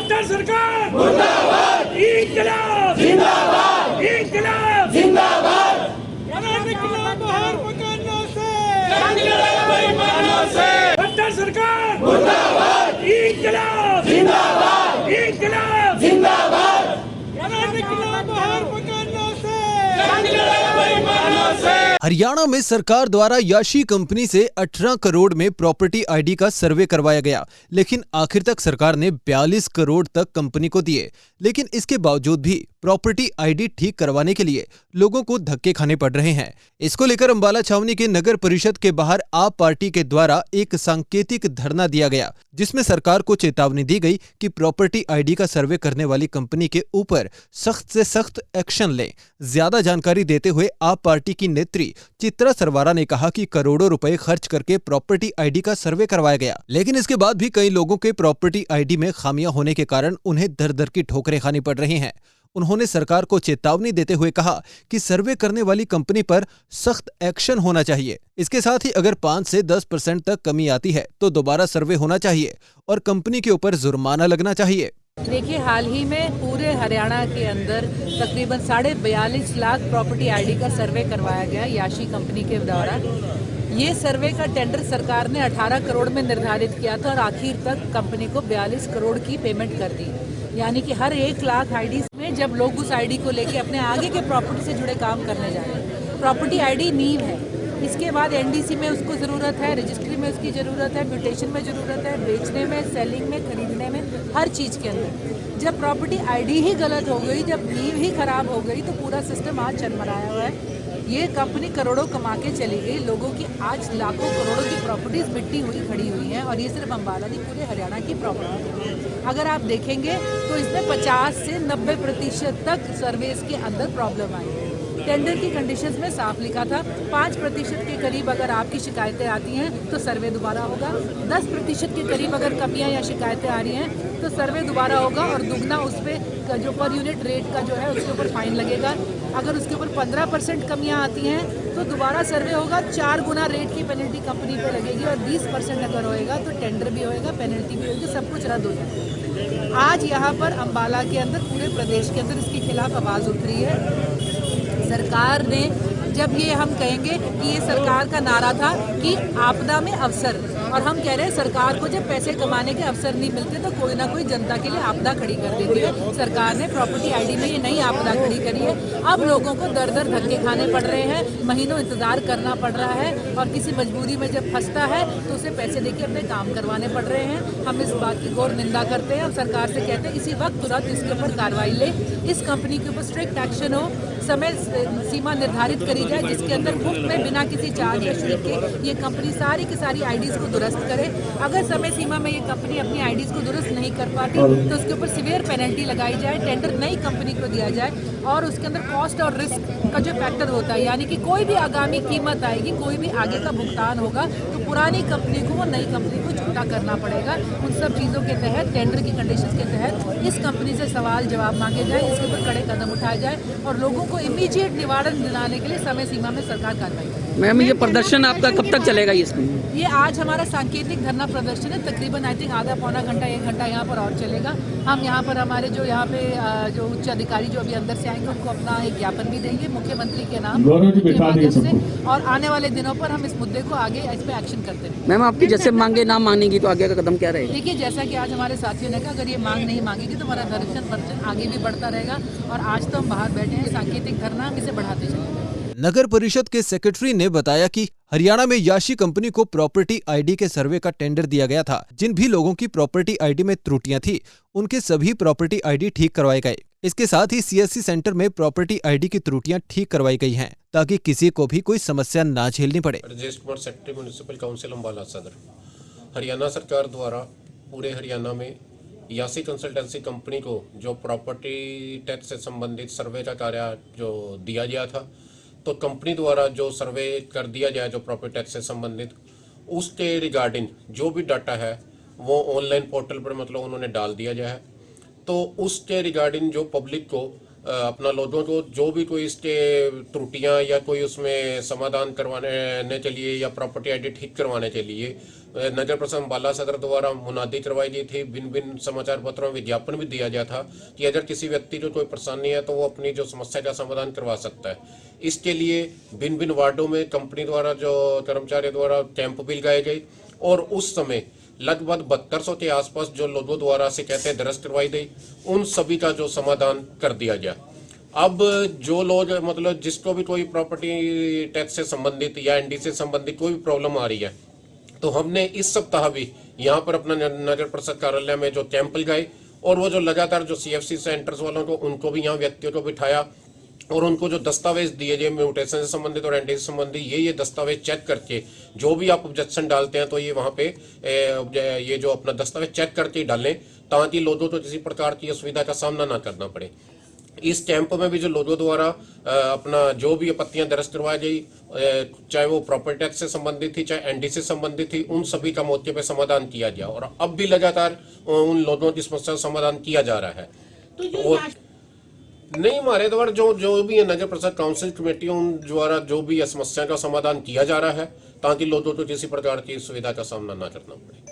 खट्टर सरकार मुर्दाबाद, इंकलाब जिंदाबाद, इंकलाब जिंदाबाद। खट्टर सरकार मुर्दाबाद, इंकलाब जिंदाबाद, इंकलाब जिंदाबाद। हरियाणा में सरकार द्वारा याशी कंपनी से 18 करोड़ में प्रॉपर्टी आईडी का सर्वे करवाया गया, लेकिन आखिर तक सरकार ने 42 करोड़ तक कंपनी को दिए। लेकिन इसके बावजूद भी प्रॉपर्टी आईडी ठीक करवाने के लिए लोगों को धक्के खाने पड़ रहे हैं। इसको लेकर अंबाला छावनी के नगर परिषद के बाहर आप पार्टी के द्वारा एक सांकेतिक धरना दिया गया, जिसमें सरकार को चेतावनी दी गई कि प्रॉपर्टी आईडी का सर्वे करने वाली कंपनी के ऊपर सख्त से सख्त एक्शन लें। ज्यादा जानकारी देते हुए आप पार्टी की नेत्री चित्रा सरवारा ने कहा कि करोड़ों रुपए खर्च करके प्रॉपर्टी आईडी का सर्वे करवाया गया, लेकिन इसके बाद भी कई लोगों के प्रॉपर्टी आईडी में खामियां होने के कारण उन्हें दर दर की ठोकरें खानी पड़ रही हैं। उन्होंने सरकार को चेतावनी देते हुए कहा कि सर्वे करने वाली कंपनी पर सख्त एक्शन होना चाहिए। इसके साथ ही अगर 5 से 10% तक कमी आती है तो दोबारा सर्वे होना चाहिए और कंपनी के ऊपर जुर्माना लगना चाहिए। देखिए, हाल ही में पूरे हरियाणा के अंदर तकरीबन 42.5 लाख प्रॉपर्टी आईडी का सर्वे करवाया गया याशी कंपनी के द्वारा। ये सर्वे का टेंडर सरकार ने 18 करोड़ में निर्धारित किया था और आखिर तक कंपनी को 42 करोड़ की पेमेंट कर दी। यानी कि हर 1 लाख आईडी में जब लोग उस आईडी को लेके अपने आगे के प्रॉपर्टी से जुड़े काम करने जाएंगे। प्रॉपर्टी आईडी नींव है, इसके बाद एनडीसी में उसको ज़रूरत है, रजिस्ट्री में उसकी ज़रूरत है, म्यूटेशन में ज़रूरत है, बेचने में, सेलिंग में, खरीदने में, हर चीज़ के अंदर। जब प्रॉपर्टी आईडी ही गलत हो गई, जब नींव ही खराब हो गई, तो पूरा सिस्टम आज चरमराया हुआ है। ये कंपनी करोड़ों कमा के चली गई, लोगों की आज लाखों करोड़ों की प्रॉपर्टीज मिट्टी हुई खड़ी हुई हैं और ये सिर्फ अंबाला नहीं, पूरे हरियाणा की प्रॉपर्टी है। अगर आप देखेंगे तो इसमें 50 से 90% तक सर्विस के अंदर प्रॉब्लम आई है। टेंडर की कंडीशंस में साफ लिखा था 5% के करीब अगर आपकी शिकायतें आती हैं तो सर्वे दोबारा होगा, 10% के करीब अगर कमियां या शिकायतें आ रही हैं तो सर्वे दोबारा होगा और दुगना उस पर जो पर यूनिट रेट का जो है उसके ऊपर फाइन लगेगा। अगर उसके ऊपर 15% कमियां आती हैं तो दोबारा सर्वे होगा, 4 गुना रेट की पेनल्टी कंपनी पे लगेगी और 20% अगर होएगा तो टेंडर भी होएगा, पेनल्टी भी होगी, सब कुछ रद्द हो जाएगा। आज यहाँ पर अंबाला के अंदर, पूरे प्रदेश के अंदर इसके खिलाफ आवाज़ उठ रही है। सरकार ने, जब ये हम कहेंगे कि ये सरकार का नारा था कि आपदा में अवसर, और हम कह रहे हैं सरकार को जब पैसे कमाने के अवसर नहीं मिलते तो कोई ना कोई जनता के लिए आपदा खड़ी कर देती है। सरकार ने प्रॉपर्टी आईडी में ये नई आपदा खड़ी करी है। अब लोगों को दर दर धक्के खाने पड़ रहे हैं, महीनों इंतजार करना पड़ रहा है और किसी मजबूरी में जब फंसता है तो उसे पैसे देके अपने काम करवाने पड़ रहे हैं। हम इस बात की घोर निंदा करते हैं और सरकार से कहते हैं इसी वक्त तुरंत इसके ऊपर कार्रवाई ले, इस कंपनी के ऊपर स्ट्रिक्ट एक्शन हो, समय सीमा निर्धारित करी जाए जिसके अंदर मुफ्त में बिना किसी चार्ज या शुल्क के ये कंपनी सारी की सारी आईडीज को दुरुस्त करे। अगर समय सीमा में ये कंपनी अपनी आईडीज को दुरुस्त नहीं कर पाती तो उसके ऊपर सीवियर पेनल्टी लगाई जाए, टेंडर नई कंपनी को दिया जाए और उसके अंदर कॉस्ट और रिस्क का जो फैक्टर होता है, यानी कि कोई भी आगामी कीमत आएगी, कोई भी आगे का भुगतान होगा तो पुरानी कंपनी को वो नई कंपनी को छूटा करना पड़ेगा। उन सब चीज़ों के तहत, टेंडर की कंडीशंस के तहत इस कंपनी से सवाल जवाब मांगे जाए, इसके ऊपर कड़े कदम उठाए जाए और लोगों को इमीडिएट निवारण दिलाने के लिए समय सीमा में सरकार कार्रवाई करे। मैम, ये प्रदर्शन आपका कब तक चलेगा? ये आज हमारा सांकेतिक धरना प्रदर्शन है, तकरीबन आई थिंक आधा पौना घंटा 1 घंटा यहाँ पर और चलेगा। हम यहाँ पर हमारे जो यहाँ पे जो उच्च अधिकारी जो अभी अंदर से आएंगे उनको अपना एक ज्ञापन भी देंगे मुख्यमंत्री के नाम के माध्यम से, और आने वाले दिनों पर हम इस मुद्दे को आगे इस पे एक्शन करते हैं। मैम, आपकी जैसे मांगे ना मानेगी तो आगे का कदम क्या रहेगा? देखिए, जैसा कि आज हमारे साथियों ने कहा, अगर ये मांग नहीं मांगेगी तो हमारा प्रदर्शन आगे भी बढ़ता रहेगा और आज तो हम बाहर बैठे हैं, सांकेतिक धरना हम इसे बढ़ाते चलेंगे। नगर परिषद के सेक्रेटरी ने बताया कि हरियाणा में याशी कंपनी को प्रॉपर्टी आईडी के सर्वे का टेंडर दिया गया था। जिन भी लोगों की प्रॉपर्टी आईडी में त्रुटियां थी उनके सभी प्रॉपर्टी आईडी ठीक करवाए गए। इसके साथ ही सीएससी सेंटर में प्रॉपर्टी आईडी की त्रुटियां ठीक करवाई गई हैं ताकि किसी को भी कोई समस्या ना झेलनी पड़े। Rajesh Kumar, secretary municipal council Ambala सदर। हरियाणा सरकार द्वारा पूरे हरियाणा में यासी कंसल्टेंसी कंपनी को जो प्रॉपर्टी टैक्स से संबंधित सर्वे का कार्य जो दिया गया था, तो कंपनी द्वारा जो सर्वे कर दिया जाए जो प्रॉपर्टी टैक्स से संबंधित, उसके रिगार्डिंग जो भी डाटा है वो ऑनलाइन पोर्टल पर मतलब उन्होंने डाल दिया जाए। तो उसके रिगार्डिंग जो पब्लिक को अपना लोगों को जो भी कोई इसके त्रुटियां या कोई उसमें समाधान करवाने के लिए या प्रॉपर्टी आईडी ठीक करवाने के लिए नगर परिषद अम्बाला सदर द्वारा मुनादी करवाई गई थी। भिन्न भिन्न समाचार पत्रों में विज्ञापन भी दिया गया था कि अगर किसी व्यक्ति को कोई परेशानी है तो वो अपनी जो समस्या का समाधान करवा सकता है। इसके लिए भिन्न भिन्न वार्डों में कंपनी द्वारा जो कर्मचारियों द्वारा कैंप भी लगाए गए और उस समय लगभग 7200 के आसपास जो लोगों द्वारा शिकायतें दर्ज करवाई गई, उन सभी का जो समाधान कर दिया गया। अब जो लोग मतलब जिसको भी कोई प्रॉपर्टी टैक्स से संबंधित या एनडी से संबंधित कोई भी प्रॉब्लम आ रही है, तो हमने इस सप्ताह भी यहाँ पर अपना नगर परिषद कार्यालय में जो कैंप लगाए और वो जो लगातार जो सीएफसी सेंटर्स वालों को उनको भी यहाँ व्यक्तियों को बिठाया और उनको जो दस्तावेज दिए गए म्यूटेशन से संबंधित और एनडी से संबंधित ये दस्तावेज चेक करके जो भी आप ऑब्जेक्शन डालते हैं तो ये वहाँ पे ये जो अपना दस्तावेज चेक करके डालें ताकि लोगों को किसी प्रकार की असुविधा का सामना ना करना पड़े। इस कैंप में भी जो लोगों द्वारा अपना जो भी आपत्तियां दर्ज करवाई गई, चाहे वो प्रॉपर्टी टैक्स से संबंधित थी चाहे एनडी से संबंधित थी, उन सभी का मौके पे समाधान किया गया और अब भी लगातार उन लोगों की समस्या का समाधान किया जा रहा है। और नहीं, हमारे द्वारा जो भी है नगर परिषद काउंसिल कमेटी उन द्वारा जो भी समस्या का समाधान किया जा रहा है ताकि लोगों को किसी प्रकार की सुविधा का सामना ना करना पड़े।